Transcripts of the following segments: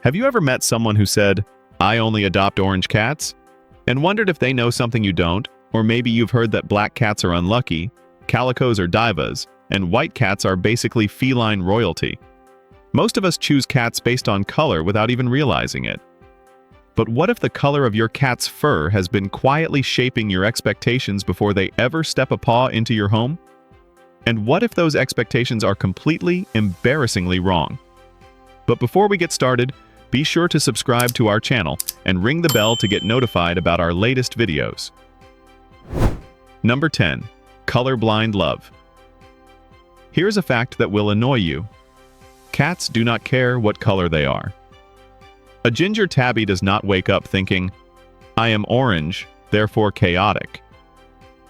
Have you ever met someone who said, "I only adopt orange cats," and wondered if they know something you don't? Or maybe you've heard that black cats are unlucky, calicos are divas, and white cats are basically feline royalty. Most of us choose cats based on color without even realizing it. But what if the color of your cat's fur has been quietly shaping your expectations before they ever step a paw into your home? And what if those expectations are completely, embarrassingly wrong? But before we get started, be sure to subscribe to our channel and ring the bell to get notified about our latest videos. Number 10. Colorblind love. Here's a fact that will annoy you. Cats do not care what color they are. A ginger tabby does not wake up thinking, "I am orange, therefore chaotic."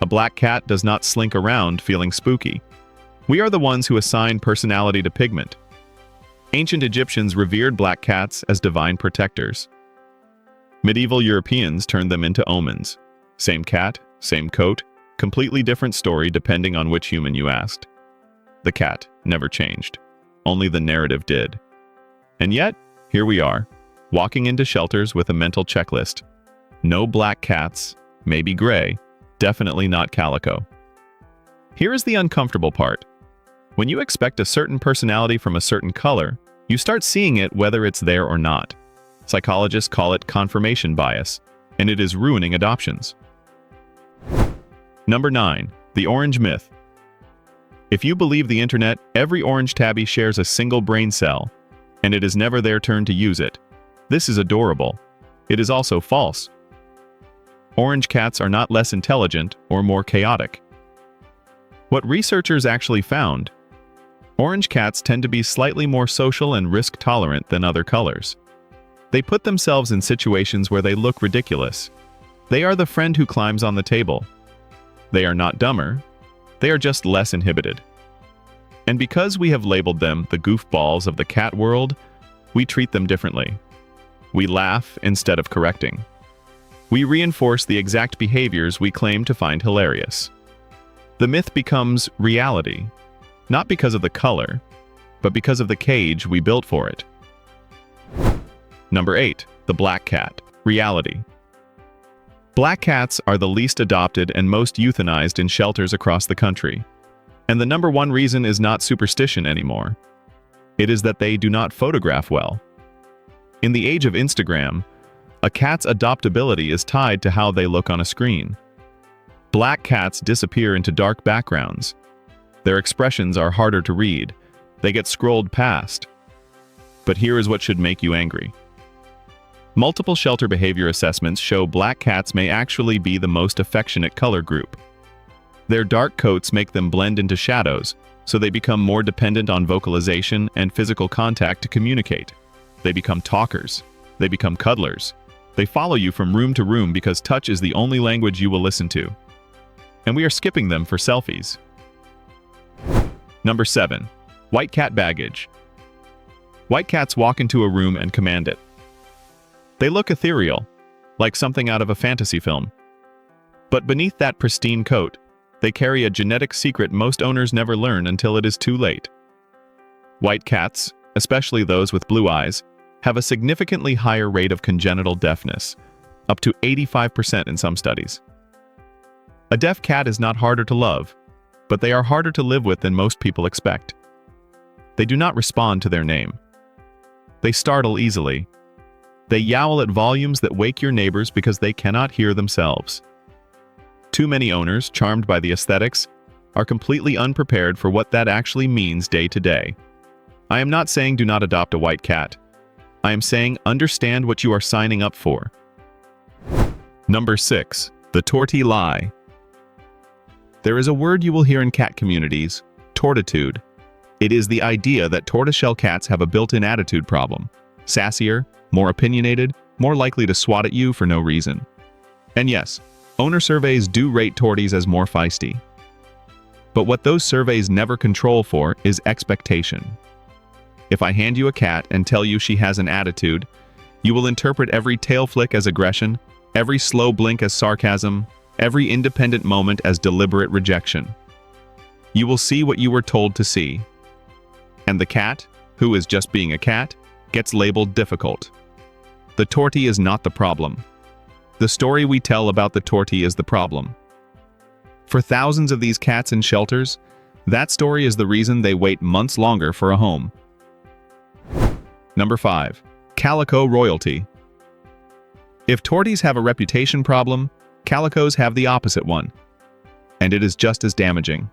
A black cat does not slink around feeling spooky. We are the ones who assign personality to pigment. Ancient Egyptians revered black cats as divine protectors. Medieval Europeans turned them into omens. Same cat, same coat, completely different story depending on which human you asked. The cat never changed. Only the narrative did. And yet, here we are, walking into shelters with a mental checklist. No black cats, maybe gray, definitely not calico. Here is the uncomfortable part. When you expect a certain personality from a certain color, you start seeing it whether it's there or not. Psychologists call it confirmation bias, and it is ruining adoptions. Number 9. The orange myth. If you believe the internet, every orange tabby shares a single brain cell, and it is never their turn to use it. This is adorable. It is also false. Orange cats are not less intelligent or more chaotic. What researchers actually found: orange cats tend to be slightly more social and risk-tolerant than other colors. They put themselves in situations where they look ridiculous. They are the friend who climbs on the table. They are not dumber. They are just less inhibited. And because we have labeled them the goofballs of the cat world, we treat them differently. We laugh instead of correcting. We reinforce the exact behaviors we claim to find hilarious. The myth becomes reality, not because of the color, but because of the cage we built for it. Number 8. The black cat. Reality. Black cats are the least adopted and most euthanized in shelters across the country. And the number one reason is not superstition anymore. It is that they do not photograph well. In the age of Instagram, a cat's adoptability is tied to how they look on a screen. Black cats disappear into dark backgrounds. Their expressions are harder to read. They get scrolled past. But here is what should make you angry. Multiple shelter behavior assessments show black cats may actually be the most affectionate color group. Their dark coats make them blend into shadows, so they become more dependent on vocalization and physical contact to communicate. They become talkers. They become cuddlers. They follow you from room to room because touch is the only language you will listen to. And we are skipping them for selfies. Number 7. White cat baggage. White cats walk into a room and command it. They look ethereal, like something out of a fantasy film. But beneath that pristine coat, they carry a genetic secret most owners never learn until it is too late. White cats, especially those with blue eyes, have a significantly higher rate of congenital deafness, up to 85% in some studies. A deaf cat is not harder to love, but they are harder to live with than most people expect. They do not respond to their name. They startle easily. They yowl at volumes that wake your neighbors because they cannot hear themselves. Too many owners, charmed by the aesthetics, are completely unprepared for what that actually means day to day. I am not saying do not adopt a white cat. I am saying understand what you are signing up for. Number 6. The tortie lie. There is a word you will hear in cat communities: tortitude. It is the idea that tortoiseshell cats have a built-in attitude problem. Sassier, more opinionated, more likely to swat at you for no reason. And yes, owner surveys do rate torties as more feisty. But what those surveys never control for is expectation. If I hand you a cat and tell you she has an attitude, you will interpret every tail flick as aggression, every slow blink as sarcasm, every independent moment as deliberate rejection. You will see what you were told to see. And the cat, who is just being a cat, gets labeled difficult. The tortie is not the problem. The story we tell about the tortie is the problem. For thousands of these cats in shelters, that story is the reason they wait months longer for a home. Number 5. Calico royalty. If torties have a reputation problem, calicos have the opposite one, and it is just as damaging.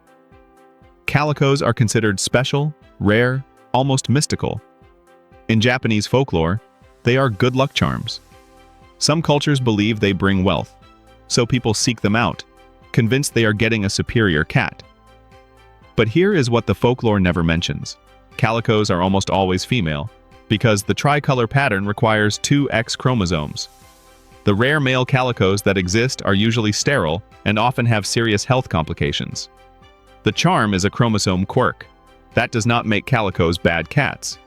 Calicos are considered special, rare, almost mystical. In Japanese folklore, they are good luck charms. Some cultures believe they bring wealth, so people seek them out, convinced they are getting a superior cat. But here is what the folklore never mentions. Calicos are almost always female, because the tricolor pattern requires 2 X chromosomes. The rare male calicos that exist are usually sterile and often have serious health complications. The charm is a chromosome quirk. That does not make calicos bad cats.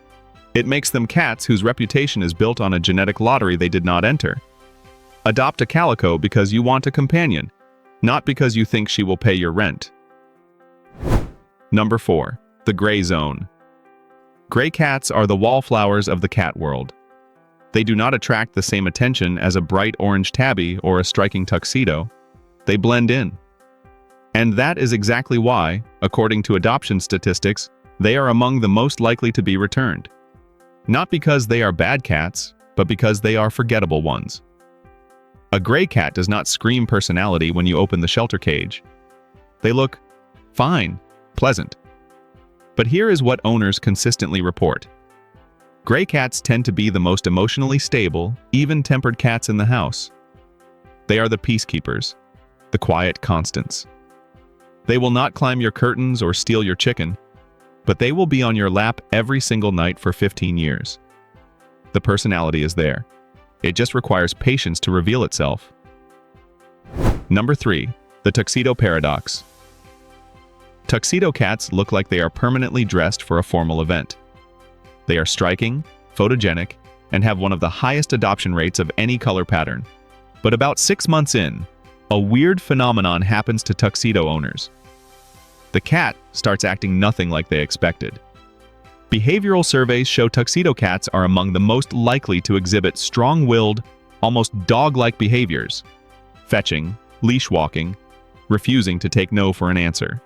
It makes them cats whose reputation is built on a genetic lottery they did not enter. Adopt a calico because you want a companion, not because you think she will pay your rent. Number 4. The gray zone. Gray cats are the wallflowers of the cat world. They do not attract the same attention as a bright orange tabby or a striking tuxedo. They blend in. And that is exactly why, according to adoption statistics, they are among the most likely to be returned. Not because they are bad cats, but because they are forgettable ones. A gray cat does not scream personality when you open the shelter cage. They look fine, pleasant. But here is what owners consistently report. Gray cats tend to be the most emotionally stable, even-tempered cats in the house. They are the peacekeepers, the quiet constants. They will not climb your curtains or steal your chicken, but they will be on your lap every single night for 15 years. The personality is there. It just requires patience to reveal itself. Number 3. The tuxedo paradox. Tuxedo cats look like they are permanently dressed for a formal event. They are striking, photogenic, and have one of the highest adoption rates of any color pattern. But about 6 months in, a weird phenomenon happens to tuxedo owners. The cat starts acting nothing like they expected. Behavioral surveys show tuxedo cats are among the most likely to exhibit strong-willed, almost dog-like behaviors: fetching, leash walking, refusing to take no for an answer.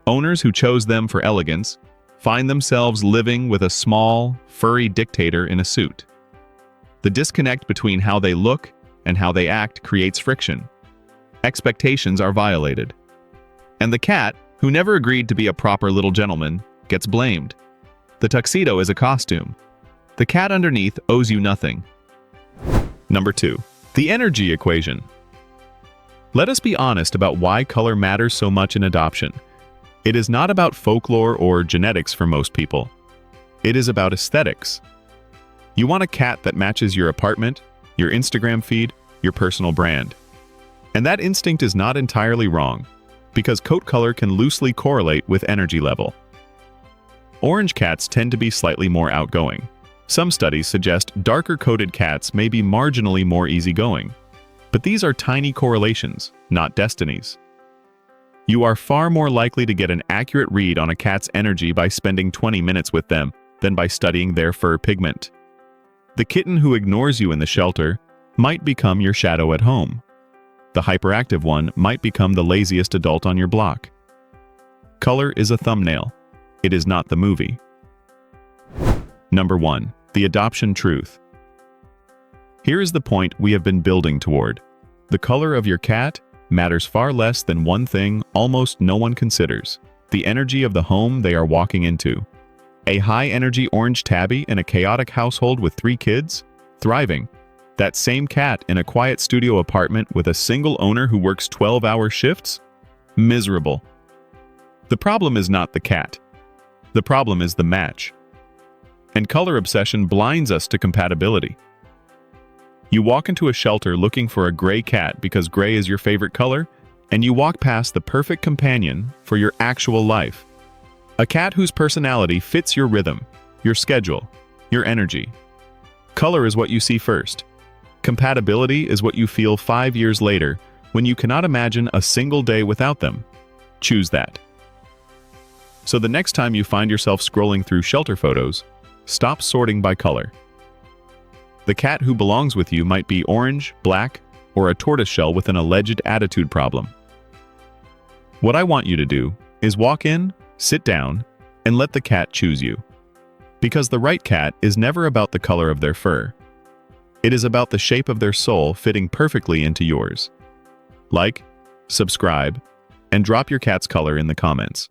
Owners who chose them for elegance find themselves living with a small, furry dictator in a suit. The disconnect between how they look and how they act creates friction. Expectations are violated. And the cat, who never agreed to be a proper little gentleman, gets blamed. The tuxedo is a costume. The cat underneath owes you nothing. Number 2. The energy equation. Let us be honest about why color matters so much in adoption. It is not about folklore or genetics for most people. It is about aesthetics. You want a cat that matches your apartment, your Instagram feed, your personal brand. And that instinct is not entirely wrong, because coat color can loosely correlate with energy level. Orange cats tend to be slightly more outgoing. Some studies suggest darker-coated cats may be marginally more easygoing. But these are tiny correlations, not destinies. You are far more likely to get an accurate read on a cat's energy by spending 20 minutes with them than by studying their fur pigment. The kitten who ignores you in the shelter might become your shadow at home. The hyperactive one might become the laziest adult on your block. Color is a thumbnail. It is not the movie. Number 1. The adoption truth. Here is the point we have been building toward. The color of your cat matters far less than one thing almost no one considers: the energy of the home they are walking into. A high-energy orange tabby in a chaotic household with 3 kids? Thriving. That same cat in a quiet studio apartment with a single owner who works 12-hour shifts? Miserable. The problem is not the cat. The problem is the match. And color obsession blinds us to compatibility. You walk into a shelter looking for a gray cat because gray is your favorite color, and you walk past the perfect companion for your actual life. A cat whose personality fits your rhythm, your schedule, your energy. Color is what you see first. Compatibility is what you feel 5 years later when you cannot imagine a single day without them. Choose that. So the next time you find yourself scrolling through shelter photos, Stop sorting by color. The cat who belongs with you might be orange, black, or a tortoiseshell with an alleged attitude problem. What I want you to do is walk in, sit down, and let the cat choose you. Because the right cat is never about the color of their fur. It is about the shape of their soul fitting perfectly into yours. Like, subscribe, and drop your cat's color in the comments.